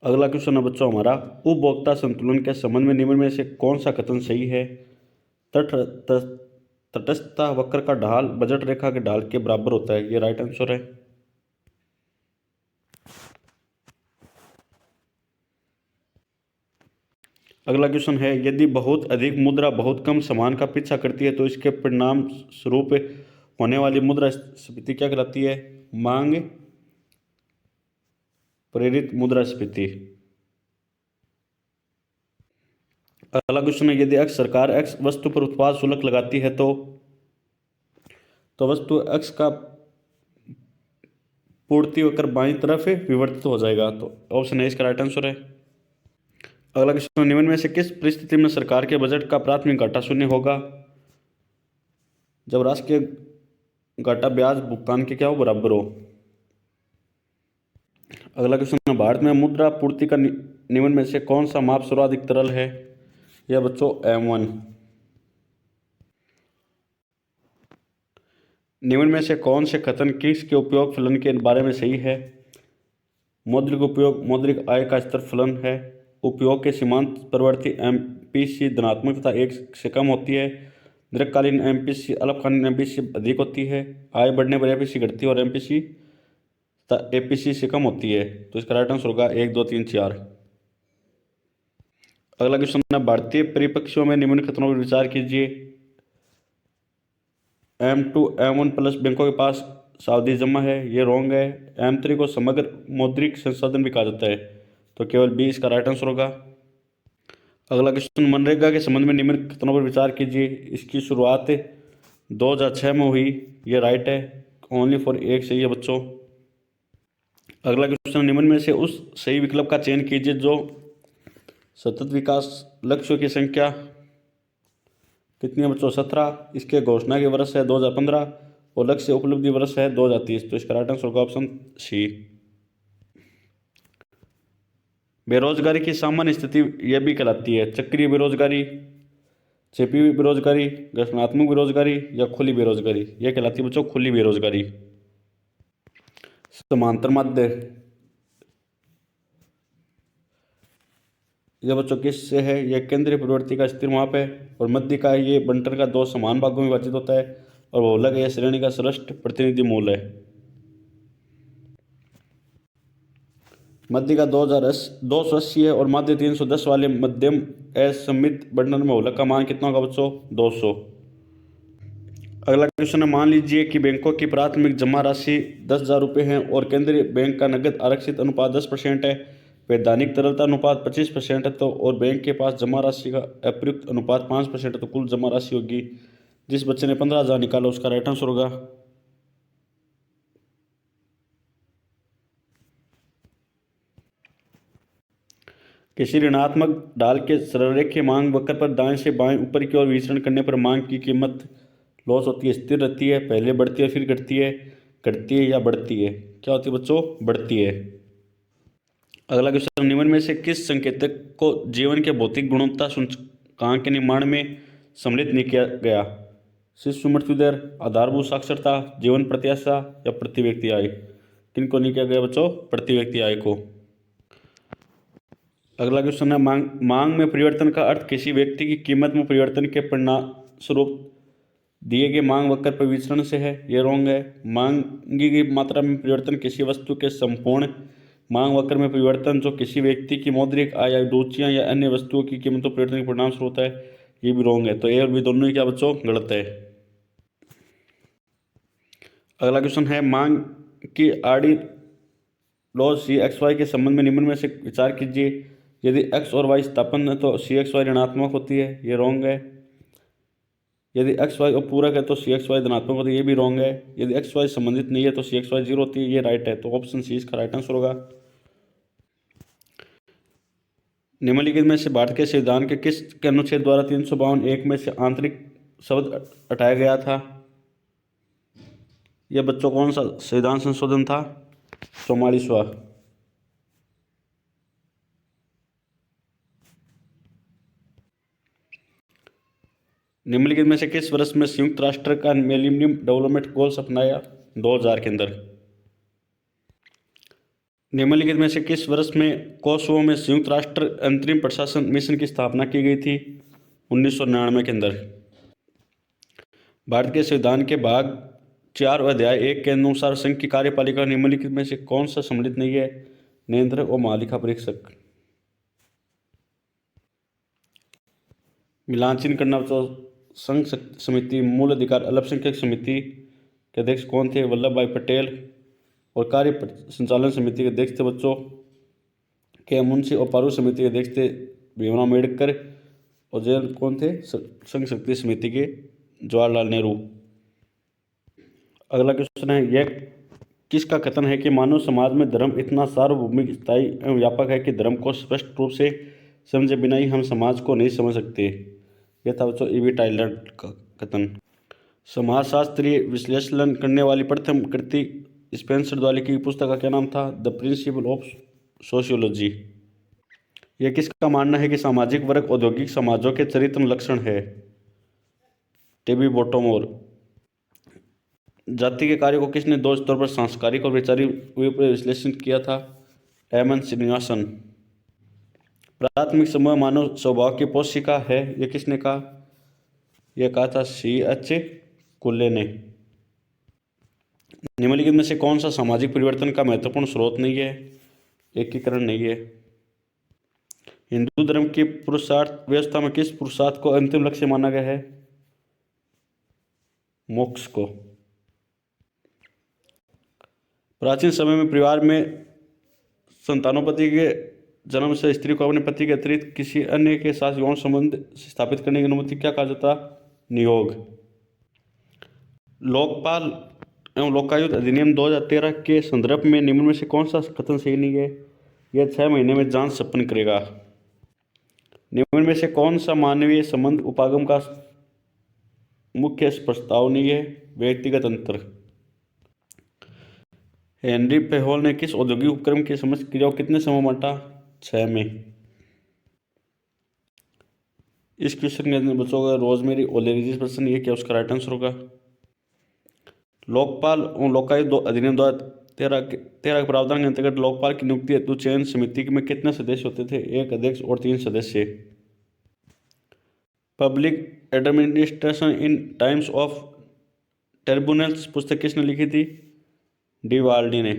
अगला क्वेश्चन है बच्चों हमारा, उपभोक्ता संतुलन के संबंध में निम्न में से कौन सा कथन सही है? तट तटस्थता वक्र का ढाल बजट रेखा के ढाल के बराबर होता है, ये राइट आंसर है। अगला क्वेश्चन है, यदि बहुत अधिक मुद्रा बहुत कम सामान का पीछा करती है तो इसके परिणाम स्वरूप होने वाली मुद्रास्फीति क्या कहलाती है? मांग प्रेरित मुद्रास्फीति। अगला क्वेश्चन है, यदि एक्स सरकार एक्स वस्तु पर उत्पाद शुल्क लगाती है तो वस्तु एक्स का पूर्ति वक्र बाईं तरफ विवर्तित हो जाएगा, तो ऑप्शन ए इसका राइट आंसर है। अगला क्वेश्चन, निम्न में से किस परिस्थिति में सरकार के बजट का प्राथमिक घाटा शून्य होगा? जब राष्ट्रीय घाटा ब्याज भुगतान के क्या हो बराबर हो। अगला क्वेश्चन, भारत में मुद्रा पूर्ति का निम्न में से कौन सा माप सर्वाधिक तरल है? यह बच्चों M1। निम्न में से कौन से कथन किसके उपयोग फलन के बारे में सही है? मौद्रिक उपयोग मौद्रिक आय का स्तर फलन है। उपयोग के सीमांत प्रवृत्ति MPC धनात्मक तथा 1 से कम होती है। दीर्घकालीन MPC अल्पकालीन MPC अधिक होती है। आय बढ़ने पर APC घटती है और MPC तथा APC से कम होती है, तो इसका राइट आंसर होगा 1, 2, 3, 4। अगला क्वेश्चन है, भारतीय परिप्रेक्ष्यों में निम्न कथनों पर विचार कीजिए। M2 M1 प्लस बैंकों के पास सावधि जमा है, ये रॉन्ग है। M3 को समग्र मौद्रिक संसाधन भी कहा जाता है, तो केवल बी इसका राइट आंसर होगा। अगला क्वेश्चन, मनरेगा के संबंध में निम्न कथनों पर विचार कीजिए। इसकी शुरुआत 2006 में हुई, ये राइट है। ओनली फॉर एक सही है बच्चों। अगला क्वेश्चन, निम्न में से उस सही विकल्प का चयन कीजिए जो सतत विकास लक्ष्यों की संख्या कितनी है बच्चों? 17। इसके घोषणा के वर्ष है 2015 और लक्ष्य उपलब्धि वर्ष है 2030, तो इसका राइट आंसर होगा ऑप्शन सी। बेरोजगारी की सामान्य स्थिति यह भी कहलाती है चक्रीय बेरोजगारी, छिपी बेरोजगारी, गठनात्मक बेरोजगारी या खुली बेरोजगारी। यह कहलाती है बच्चों खुली बेरोजगारी। समांतर माध्य यह बच्चों किससे है? यह केंद्रीय प्रवृत्ति का स्थिर माप है और मध्य का ये बंटन का 2 समान भागों में विभाजित होता है और बहुलक यह श्रेणी का श्रेष्ठ प्रतिनिधि मूल है। मध्य का 280 है और माध्य 310 वाले मध्यम असममित बंटन में बहुलक का मान कितना होगा बच्चों? 200। अगला क्वेश्चन है, मान लीजिए कि बैंकों की प्राथमिक जमा राशि 10,000 रुपये है और केंद्रीय बैंक का नगद आरक्षित अनुपात 10% है, वैधानिक तरलता अनुपात 25% है, तो और बैंक के पास जमा राशि का अप्रयुक्त अनुपात 5% है, तो कुल जमा राशि होगी। जिस बच्चे ने 15,000 निकाला उसका राइट आंसर होगा। किसी ऋणात्मक ढाल के सरलरेखीय मांग वक्र पर दाएं से बाएं ऊपर की ओर विचरण करने पर मांग की कीमत लॉस होती है, स्थिर रहती है, पहले बढ़ती है फिर घटती है या बढ़ती है? क्या होती है बच्चों? बढ़ती है। अगला क्वेश्चन, निम्न में से किस संकेतक को जीवन के भौतिक गुणवत्ता सूचकांक के निर्माण में सम्मिलित नहीं किया गया? शिशु मृत्यु दर, आधारभूत साक्षरता, जीवन प्रत्याशा या प्रति व्यक्ति आय? किनको नहीं किया गया बच्चों? प्रति व्यक्ति आय को। अगला क्वेश्चन है, मांग में परिवर्तन का अर्थ किसी व्यक्ति की कीमत में परिवर्तन के परिणाम स्वरूप दिए गए मांग वक्र पर विचरण से है, ये रॉन्ग है। मांगी गई मात्रा में परिवर्तन किसी वस्तु के संपूर्ण मांग वक्र में परिवर्तन जो किसी व्यक्ति की मौद्रिक आय या रुचियां या अन्य वस्तुओं की कीमतों परिवर्तन के परिणाम स्वरूप होता है, ये भी रॉन्ग है। तो ए और बी दोनों ही क्या बच्चों? गलत है। अगला क्वेश्चन है, मांग की आड़ी लॉज CXY के संबंध में निम्न में से विचार कीजिए। यदि x और y स्थापन है तो CXY ऋणात्मक होती है, ये रॉन्ग है। यदि XY पूरक है तो CXY धनात्मक होती है, ये भी रॉन्ग है। यदि XY संबंधित नहीं है तो CXY 0 होती है, ये राइट है। तो ऑप्शन सी इसका राइट आंसर होगा। निम्नलिखित में से भारत के संविधान के किस के अनुच्छेद द्वारा 352(1) में से आंतरिक शब्द हटाया गया था? यह बच्चों कौन सा संविधान संशोधन था? 44वां। निम्नलिखित में से किस वर्ष में संयुक्त राष्ट्र का मिलेनियम डेवलपमेंट गोल्स अपनाया? 2000 के अंदर। निम्नलिखित में से किस वर्ष में कोसोवो में संयुक्त राष्ट्र अंतरिम प्रशासन मिशन की स्थापना की गई थी? 1999 के अंदर। भारत के संविधान के भाग 4 अध्याय 1 के अनुसार संघ की कार्यपालिका निम्नलिखित में से कौन सा सम्मिलित नहीं है? नियंत्रक और महालेखा परीक्षक। मिलानचीन करना तो संघ समिति मूल अधिकार अल्पसंख्यक समिति के अध्यक्ष कौन थे? वल्लभ भाई पटेल। और कार्य संचालन समिति के अध्यक्ष थे बच्चों के मुंशी और पारू समिति के अध्यक्ष थे भीमराव अम्बेडकर। और जैन कौन थे? संघ शक्ति समिति के जवाहरलाल नेहरू। अगला क्वेश्चन है, यह किसका कथन है कि मानव समाज में धर्म इतना सार्वभौमिक, स्थायी एवं व्यापक है कि धर्म को स्पष्ट रूप से समझे बिना ही हम समाज को नहीं समझ सकते? यह था बच्चों ईवी टाइलर का कथन। समाजशास्त्रीय विश्लेषण करने वाली प्रथम कृति स्पेंसर द्वारा की पुस्तक का क्या नाम था? The principle of sociology. यह किसका मानना है कि सामाजिक वर्ग औद्योगिक समाजों के चरित्र लक्षण है? टेबी बोटोमोर। जाति के कार्य को किसने दो स्तर पर सांस्कारिक और वैचारिक विश्लेषण किया था? एमएन श्रीनिवासन। प्राथमिक समूह मानव स्वभाव की पोषिका है, यह किसने कहा? यह कहा था CH कुल्ले ने। निम्नलिखित में से कौन सा सामाजिक परिवर्तन का महत्वपूर्ण स्रोत नहीं है? एकीकरण नहीं है। हिंदू धर्म की पुरुषार्थ व्यवस्था में किस पुरुषार्थ को अंतिम लक्ष्य माना गया है? मोक्ष को। प्राचीन समय में परिवार में संतानोपति के जन्म से स्त्री को अपने पति के अतिरिक्त किसी अन्य के साथ यौन संबंध स्थापित करने की अनुमति क्या कहा जाता? नियोग। लोकपाल एवं लोकायुक्त अधिनियम 2013 के संदर्भ में निम्न में से कौन सा कथन सही नहीं है? यह 6 महीने में जांच संपन्न करेगा। निम्न में से कौन सा मानवीय संबंध उपागम का मुख्य प्रस्ताव नहीं है? व्यक्तिगत अंतर। हेनरी पेहोल ने किस औद्योगिक उपक्रम की समस्त क्रिया को कितने समय बांटा? 6 में। इस क्वेश्चन के अंदर बच्चों का रोजमेरी ओलेरिस प्रश्न ये क्या उसका राइट आंसर होगा? लोकपाल और लोकायुक्त अधिनियम 2013 के प्रावधान के अंतर्गत लोकपाल की नियुक्ति हेतु चयन समिति में कितने सदस्य होते थे? 1 अध्यक्ष और 3 सदस्य। Public administration in times of tribunals पुस्तक किसने लिखी थी? डी वाल्डी ने।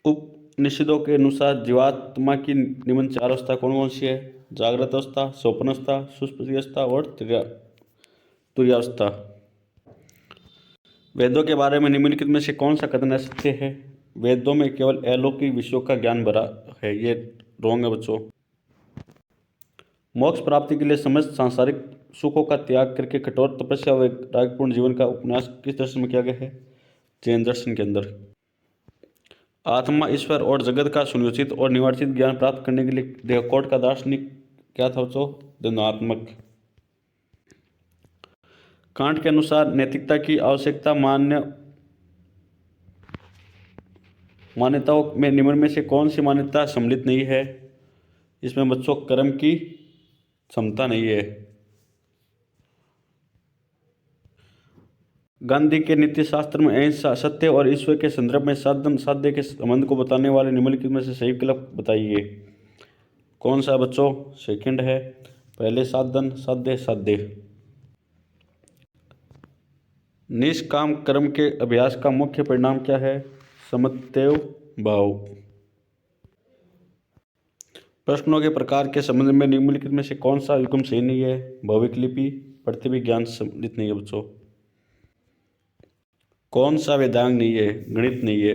उपनिषदों के अनुसार जीवात्मा की निम्न 4 अवस्था कौन कौन सी है? जागृत अवस्था, स्वप्न अवस्था, सुषुप्ति अवस्था और तुर्यावस्था। वेदों के बारे में निम्नलिखित में से कौन सा कथन सत्य है? वेदों में केवल अलौकिक विषयों का ज्ञान भरा है, ये रॉन्ग है बच्चों। मोक्ष प्राप्ति के लिए समस्त सांसारिक सुखों का त्याग करके कठोर तपस्या व वैराग्यपूर्ण जीवन का उपन्यास किस दर्शन में किया गया है? जैन दर्शन के अंदर। आत्मा, ईश्वर और जगत का सुनियोजित और निवार्चित ज्ञान प्राप्त करने के लिए डेकार्ट का दार्शनिक क्या था बच्चों? द्वंद्वात्मक। कांट के अनुसार नैतिकता की आवश्यकता मान्यताओं में निम्न में से कौन सी मान्यता सम्मिलित नहीं है? इसमें बच्चों कर्म की क्षमता नहीं है। गांधी के नीति शास्त्र में अहिंसा, सत्य और ईश्वर के संदर्भ में साधन साध्य के संबंध को बताने वाले निम्नलिखित में से सही विकल्प बताइए। कौन सा बच्चों? सेकंड है। पहले साधन, साध्य, साध्य। निष्काम कर्म के अभ्यास का मुख्य परिणाम क्या है? समत्व भाव। प्रश्नों के प्रकार के संबंध में निम्नलिखित में से कौन सा विकल्प सही नहीं है? भौतिक लिपि, प्रतिविज्ञान सम्मिलित नहीं है बच्चों। कौन सा वेदांग नहीं है? गणित नहीं है।